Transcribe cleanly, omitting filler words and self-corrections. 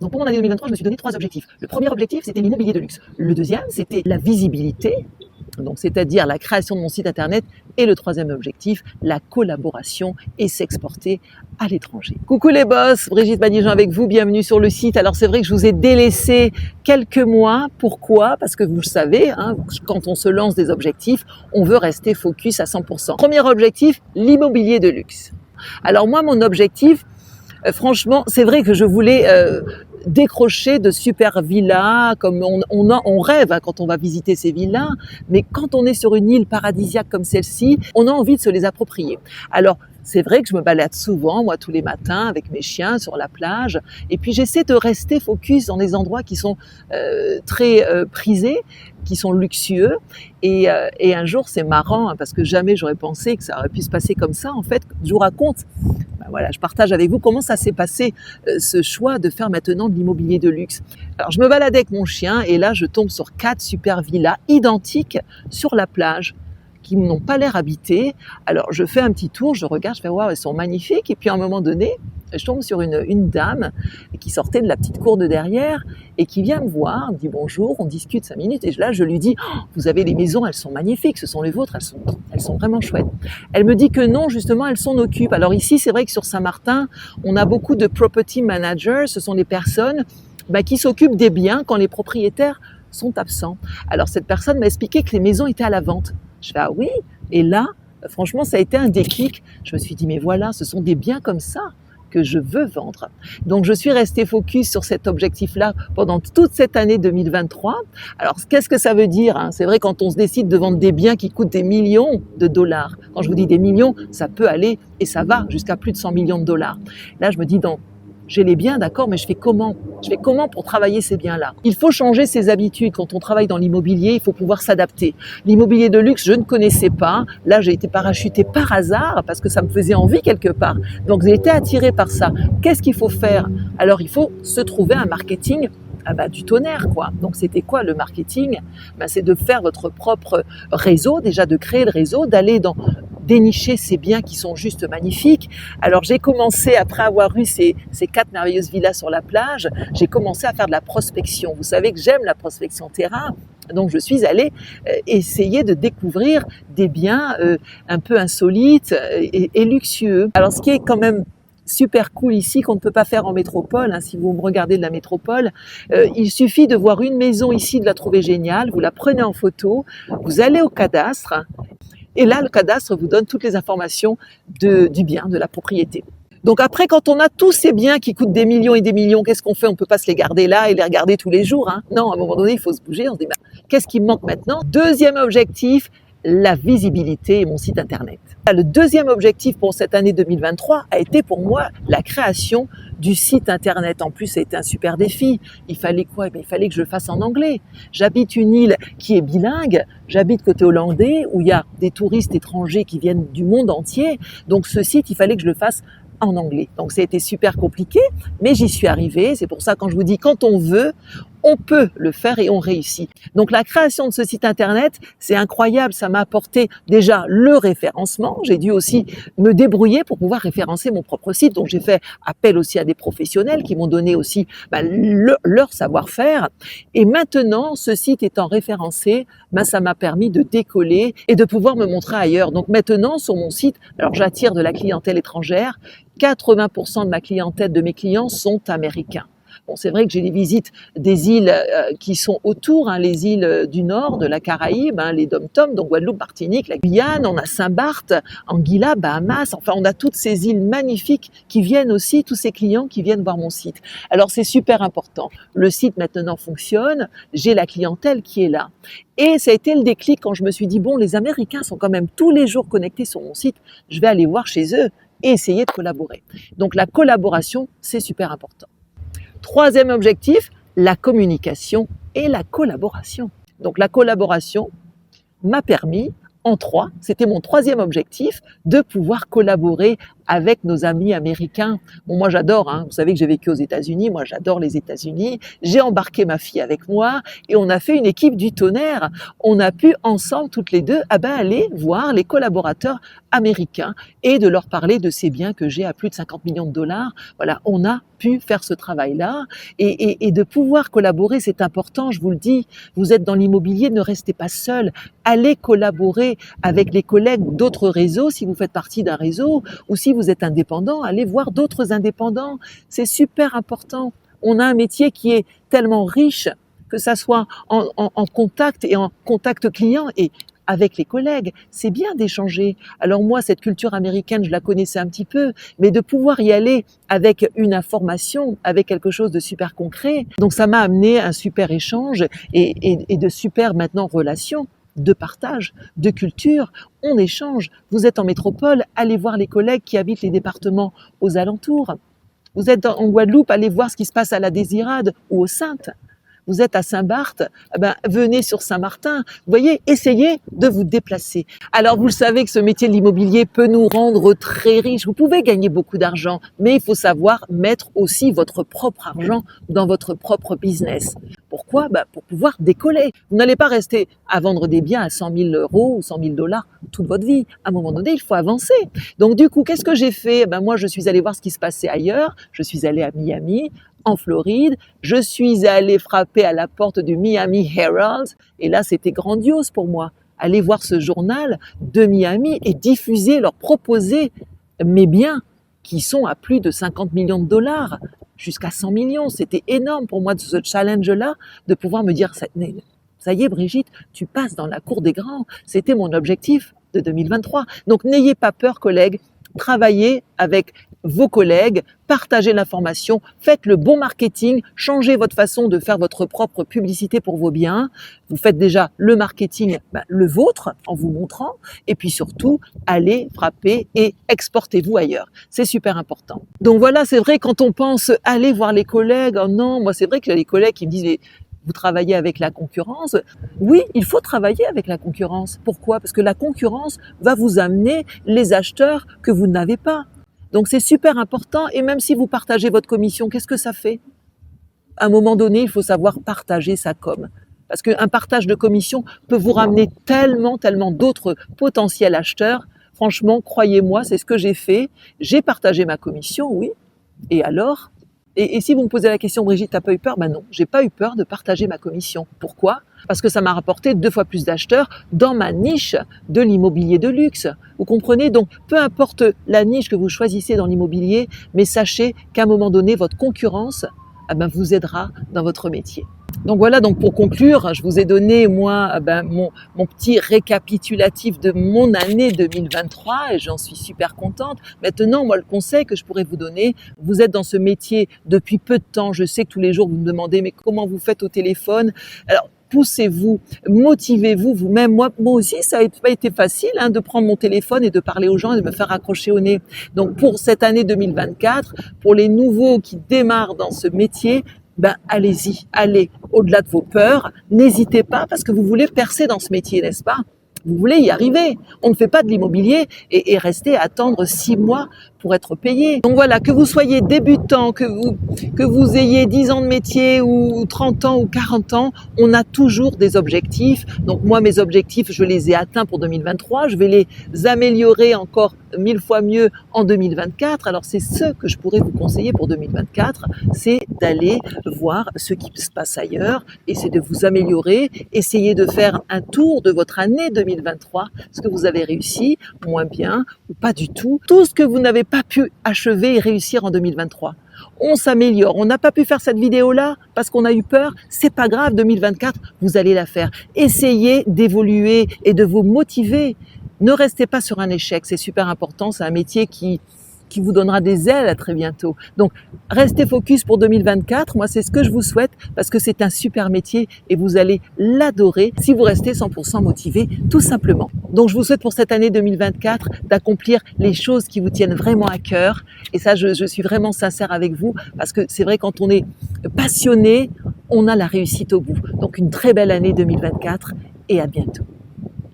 Donc pendant l'année 2023, je me suis donné 3 objectifs. Le premier objectif, c'était l'immobilier de luxe. Le deuxième, c'était la visibilité, donc c'est-à-dire la création de mon site internet. Et le troisième objectif, la collaboration et s'exporter à l'étranger. Coucou les boss, Brigitte Badigeon avec vous, bienvenue sur le site. Alors c'est vrai que je vous ai délaissé quelques mois. Pourquoi ? Parce que vous le savez, quand on se lance des objectifs, on veut rester focus à 100%. Premier objectif, l'immobilier de luxe. Alors moi, mon objectif, franchement, c'est vrai que je voulais décrocher de super villas, comme on rêve quand on va visiter ces villas, mais quand on est sur une île paradisiaque comme celle-ci, on a envie de se les approprier. Alors, c'est vrai que je me balade souvent, moi, tous les matins avec mes chiens sur la plage, et puis j'essaie de rester focus dans des endroits qui sont très prisés, qui sont luxueux. Et un jour, c'est marrant, parce que jamais j'aurais pensé que ça aurait pu se passer comme ça. En fait, je vous raconte, voilà, je partage avec vous comment ça s'est passé, ce choix de faire maintenant de l'immobilier de luxe. Alors, je me baladais avec mon chien, et là, je tombe sur 4 super villas identiques sur la plage, qui n'ont pas l'air habitées. Alors, je fais un petit tour, je regarde, je fais « waouh, elles sont magnifiques ». Et puis, à un moment donné, je tombe sur une dame qui sortait de la petite cour de derrière et qui vient me voir, me dit bonjour, on discute 5 minutes. Et là, je lui dis oh, « vous avez les maisons, elles sont magnifiques, ce sont les vôtres, elles sont vraiment chouettes ». Elle me dit que non, justement, elle s'en occupe. Alors ici, c'est vrai que sur Saint-Martin, on a beaucoup de property managers, ce sont les personnes qui s'occupent des biens quand les propriétaires sont absents. Alors cette personne m'a expliqué que les maisons étaient à la vente. Je fais « ah oui ?» Et là, franchement, ça a été un déclic. Je me suis dit « mais voilà, ce sont des biens comme ça que je veux vendre ». Donc, je suis restée focus sur cet objectif-là pendant toute cette année 2023. Alors, qu'est-ce que ça veut dire ? C'est vrai, quand on se décide de vendre des biens qui coûtent des millions de dollars. Quand je vous dis des millions, ça peut aller et ça va jusqu'à plus de 100 millions de dollars. Là, je me dis donc, j'ai les biens, d'accord, mais je fais comment pour travailler ces biens-là ? Il faut changer ses habitudes. Quand on travaille dans l'immobilier, il faut pouvoir s'adapter. L'immobilier de luxe, je ne connaissais pas. Là, j'ai été parachutée par hasard parce que ça me faisait envie quelque part. Donc, j'ai été attirée par ça. Qu'est-ce qu'il faut faire ? Alors, il faut se trouver un marketing du tonnerre, quoi. Donc, c'était quoi le marketing ? C'est de faire votre propre réseau, déjà de créer le réseau, d'aller dénicher ces biens qui sont juste magnifiques. Alors, j'ai commencé, après avoir eu ces 4 merveilleuses villas sur la plage, j'ai commencé à faire de la prospection. Vous savez que j'aime la prospection terrain. Donc, je suis allée essayer de découvrir des biens un peu insolites et luxueux. Alors, ce qui est quand même super cool ici, qu'on ne peut pas faire en métropole, si vous me regardez de la métropole, il suffit de voir une maison ici, de la trouver géniale, vous la prenez en photo, vous allez au cadastre, et là, le cadastre vous donne toutes les informations du bien, de la propriété. Donc après, quand on a tous ces biens qui coûtent des millions et des millions, qu'est-ce qu'on fait ? On ne peut pas se les garder là et les regarder tous les jours. Non, à un moment donné, il faut se bouger. On se dit, qu'est-ce qui me manque maintenant ? Deuxième objectif, la visibilité et mon site internet. Le deuxième objectif pour cette année 2023 a été pour moi la création du site internet. En plus, ça a été un super défi. Il fallait quoi ? Il fallait que je le fasse en anglais. J'habite une île qui est bilingue. J'habite côté hollandais où il y a des touristes étrangers qui viennent du monde entier. Donc ce site, il fallait que je le fasse en anglais. Donc ça a été super compliqué, mais j'y suis arrivée. C'est pour ça quand je vous dis quand on veut, on peut le faire et on réussit. Donc la création de ce site internet, c'est incroyable. Ça m'a apporté déjà le référencement. J'ai dû aussi me débrouiller pour pouvoir référencer mon propre site. Donc j'ai fait appel aussi à des professionnels qui m'ont donné aussi leur savoir-faire. Et maintenant, ce site étant référencé, ça m'a permis de décoller et de pouvoir me montrer ailleurs. Donc maintenant, sur mon site, alors j'attire de la clientèle étrangère. 80% de ma clientèle, de mes clients sont américains. Bon, c'est vrai que j'ai des visites des îles qui sont autour, les îles du nord de la Caraïbe, les Dom-Tom, donc Guadeloupe, Martinique, la Guyane, on a Saint-Barth, Anguilla, Bahamas, enfin on a toutes ces îles magnifiques qui viennent aussi, tous ces clients qui viennent voir mon site. Alors c'est super important. Le site maintenant fonctionne, j'ai la clientèle qui est là. Et ça a été le déclic quand je me suis dit, bon, les Américains sont quand même tous les jours connectés sur mon site, je vais aller voir chez eux et essayer de collaborer. Donc la collaboration, c'est super important. Troisième objectif, la communication et la collaboration. Donc la collaboration m'a permis, c'était mon troisième objectif, de pouvoir collaborer avec nos amis américains. Bon, moi j'adore, hein. Vous savez que j'ai vécu aux États-Unis, moi j'adore les États-Unis. J'ai embarqué ma fille avec moi et on a fait une équipe du tonnerre. On a pu ensemble, toutes les deux, aller voir les collaborateurs américains et de leur parler de ces biens que j'ai à plus de 50 millions de dollars. Voilà, on a pu faire ce travail-là et de pouvoir collaborer, c'est important, je vous le dis. Vous êtes dans l'immobilier, ne restez pas seul. Allez collaborer avec les collègues d'autres réseaux, si vous faites partie d'un réseau, ou si vous êtes indépendant, allez voir d'autres indépendants. C'est super important. On a un métier qui est tellement riche, que ça soit en contact et en contact client et avec les collègues, c'est bien d'échanger. Alors moi, cette culture américaine, je la connaissais un petit peu, mais de pouvoir y aller avec une information, avec quelque chose de super concret, donc ça m'a amené un super échange et de super maintenant relations, de partage, de culture, on échange. Vous êtes en métropole, allez voir les collègues qui habitent les départements aux alentours. Vous êtes en Guadeloupe, allez voir ce qui se passe à la Désirade ou aux Saintes. Vous êtes à Saint-Barth, venez sur Saint-Martin. Vous voyez, essayez de vous déplacer. Alors, vous le savez que ce métier de l'immobilier peut nous rendre très riches. Vous pouvez gagner beaucoup d'argent, mais il faut savoir mettre aussi votre propre argent dans votre propre business. Pourquoi ? Pour pouvoir décoller. Vous n'allez pas rester à vendre des biens à 100 000 euros ou 100 000 dollars toute votre vie. À un moment donné, il faut avancer. Donc, du coup, qu'est-ce que j'ai fait ? Moi, je suis allée voir ce qui se passait ailleurs. Je suis allée à Miami, en Floride. Je suis allée frapper à la porte du Miami Herald et là, c'était grandiose pour moi. Aller voir ce journal de Miami et diffuser, leur proposer mes biens qui sont à plus de 50 millions de dollars, jusqu'à 100 millions. C'était énorme pour moi, ce challenge-là, de pouvoir me dire, ça y est Brigitte, tu passes dans la cour des grands. C'était mon objectif de 2023. Donc, n'ayez pas peur, collègues. Travaillez avec vos collègues, partagez l'information, faites le bon marketing, changez votre façon de faire votre propre publicité pour vos biens. Vous faites déjà le marketing, le vôtre, en vous montrant, et puis surtout, allez frapper et exportez-vous ailleurs. C'est super important. Donc voilà, c'est vrai, quand on pense aller voir les collègues, oh non, moi c'est vrai qu'il y a des collègues qui me disent, vous travaillez avec la concurrence. Oui, il faut travailler avec la concurrence. Pourquoi ? Parce que la concurrence va vous amener les acheteurs que vous n'avez pas. Donc c'est super important et même si vous partagez votre commission, qu'est-ce que ça fait ? À un moment donné, il faut savoir partager sa com. Parce qu'un partage de commission peut vous ramener tellement d'autres potentiels acheteurs. Franchement, croyez-moi, c'est ce que j'ai fait. J'ai partagé ma commission, oui. Et alors ? Et si vous me posez la question, Brigitte, t'as pas eu peur ? Non, j'ai pas eu peur de partager ma commission. Pourquoi ? Parce que ça m'a rapporté 2 fois plus d'acheteurs dans ma niche de l'immobilier de luxe. Vous comprenez ? Donc, peu importe la niche que vous choisissez dans l'immobilier, mais sachez qu'à un moment donné, votre concurrence vous aidera dans votre métier. Donc voilà, donc pour conclure, je vous ai donné moi mon petit récapitulatif de mon année 2023 et j'en suis super contente. Maintenant, moi le conseil que je pourrais vous donner, vous êtes dans ce métier depuis peu de temps, je sais que tous les jours vous me demandez mais comment vous faites au téléphone ? Alors poussez-vous, motivez-vous vous-même. Moi aussi, ça n'a pas été facile de prendre mon téléphone et de parler aux gens et de me faire accrocher au nez. Donc pour cette année 2024, pour les nouveaux qui démarrent dans ce métier, allez-y, allez au-delà de vos peurs, n'hésitez pas parce que vous voulez percer dans ce métier, n'est-ce pas ? Vous voulez y arriver. On ne fait pas de l'immobilier et rester à attendre 6 mois pour être payé. Donc voilà, que vous soyez débutant, que vous ayez 10 ans de métier ou 30 ans ou 40 ans, on a toujours des objectifs. Donc moi, mes objectifs, je les ai atteints pour 2023. Je vais les améliorer encore 1000 fois mieux en 2024. Alors c'est ce que je pourrais vous conseiller pour 2024, c'est d'aller voir ce qui se passe ailleurs et c'est de vous améliorer. Essayez de faire un tour de votre année 2023, ce que vous avez réussi, moins bien ou pas du tout. Tout ce que vous n'avez pas pu achever et réussir en 2023. On s'améliore. On n'a pas pu faire cette vidéo-là parce qu'on a eu peur. C'est pas grave, 2024, vous allez la faire. Essayez d'évoluer et de vous motiver. Ne restez pas sur un échec, c'est super important. C'est un métier qui vous donnera des ailes à très bientôt. Donc, restez focus pour 2024. Moi, c'est ce que je vous souhaite parce que c'est un super métier et vous allez l'adorer si vous restez 100% motivé, tout simplement. Donc, je vous souhaite pour cette année 2024 d'accomplir les choses qui vous tiennent vraiment à cœur. Et ça, je suis vraiment sincère avec vous parce que c'est vrai, quand on est passionné, on a la réussite au bout. Donc, une très belle année 2024 et à bientôt.